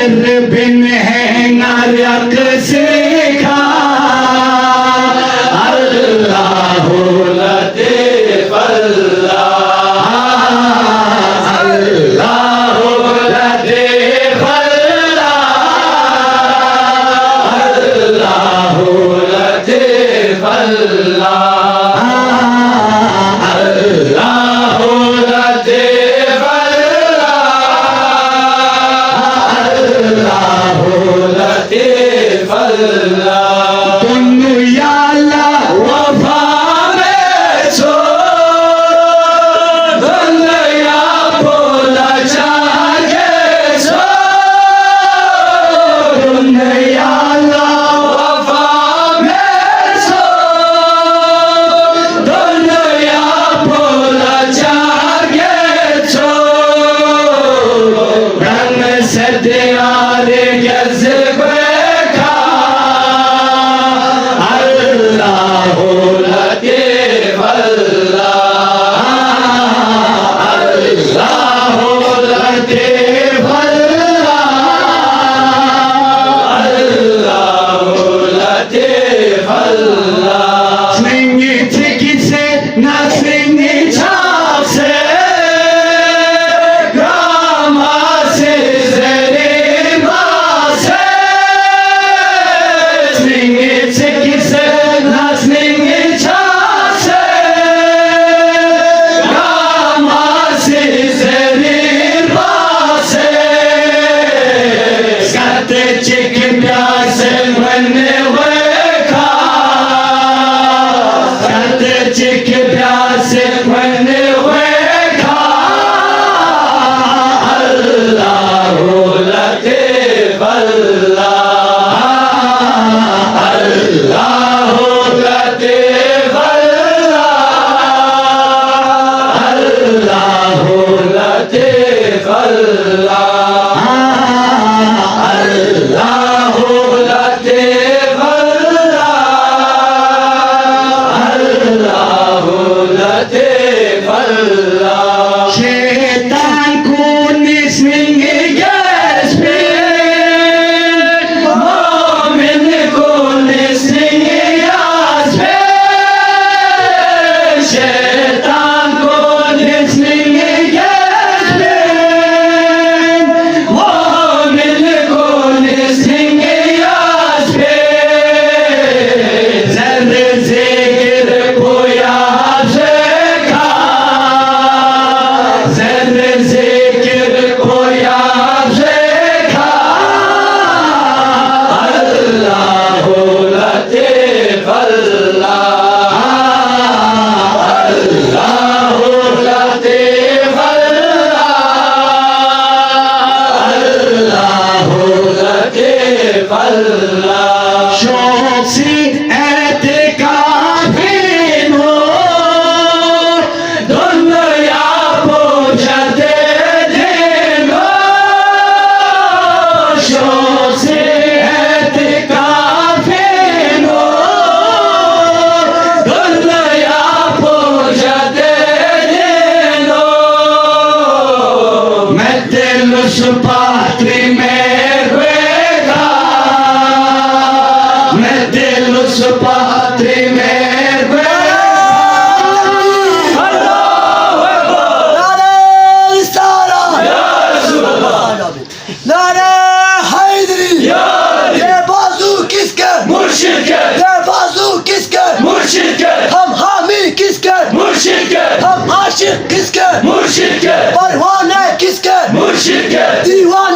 शेर बिन है नायक सीखा अल्लाह लतीफ अल्लाह अल्लाह लतीफ अल्लाह अल्लाह लतीफ अल्लाह अल्लाह लतीफ अल्लाह लतीफ अल्लाह दोनों या अल्लाह वफा में छोड़ दोनों या भोला जागे छोड़ दोनों या अल्लाह वफा में छोड़ दोनों या भोला जागे छोड़ रंग से दियार जज्बे का अल्लाह लतीफ अल्लाह अल्लाह लतीफ अल्लाह अल्लाह लतीफ अल्लाह स्नेही ठेकी से ना स्नेही छाप से ग्रामा से जरीबा से स्नेही ठेकी से ना स्नेही छाप से ग्रामा से जरीबा से करते चिक प्यास बने हुए खा करते चिक प्यास बने हुए खा अल्लाह लतीफ अल्लाह अल्लाह लतीफ अल्लाह अल्लाह लतीफ अल्लाह अल्लाह लतीफ अल्लाह अल्लाह लतीफ अल्लाह शैतान को निस्नेंगे गैस पे मोमिन को निस्नेंगे यास पे शैतान को निस्नेंगे गैस पे मोमिन को निस्नेंगे यास पे ज़र्र ज़िक्र को याद से खा ज़र्र ज़िक्र को याद से खा अल्लाह लतीफ अल्लाह अल्लाह लतीफ अल्लाह अल्लाह लतीफ अल्लाह शौक़ से एतिकाफ़ नो दोनों या पूजा दे देनो शौक़ से एतिकाफ़ नो दोनों या पूजा दे देनो मैं दिल सुपात्री में हुएगा मैं दिल सुपात्री में हुएगा नारे हैदरी ये बाजू किसके मुर्शिद के ये बाजू किसके मुर्शिद के हम हामी किसके मुर्शिद के हम आशिक किसके मुर्शिद के परवाने किसके मुर्शिद के दीवाने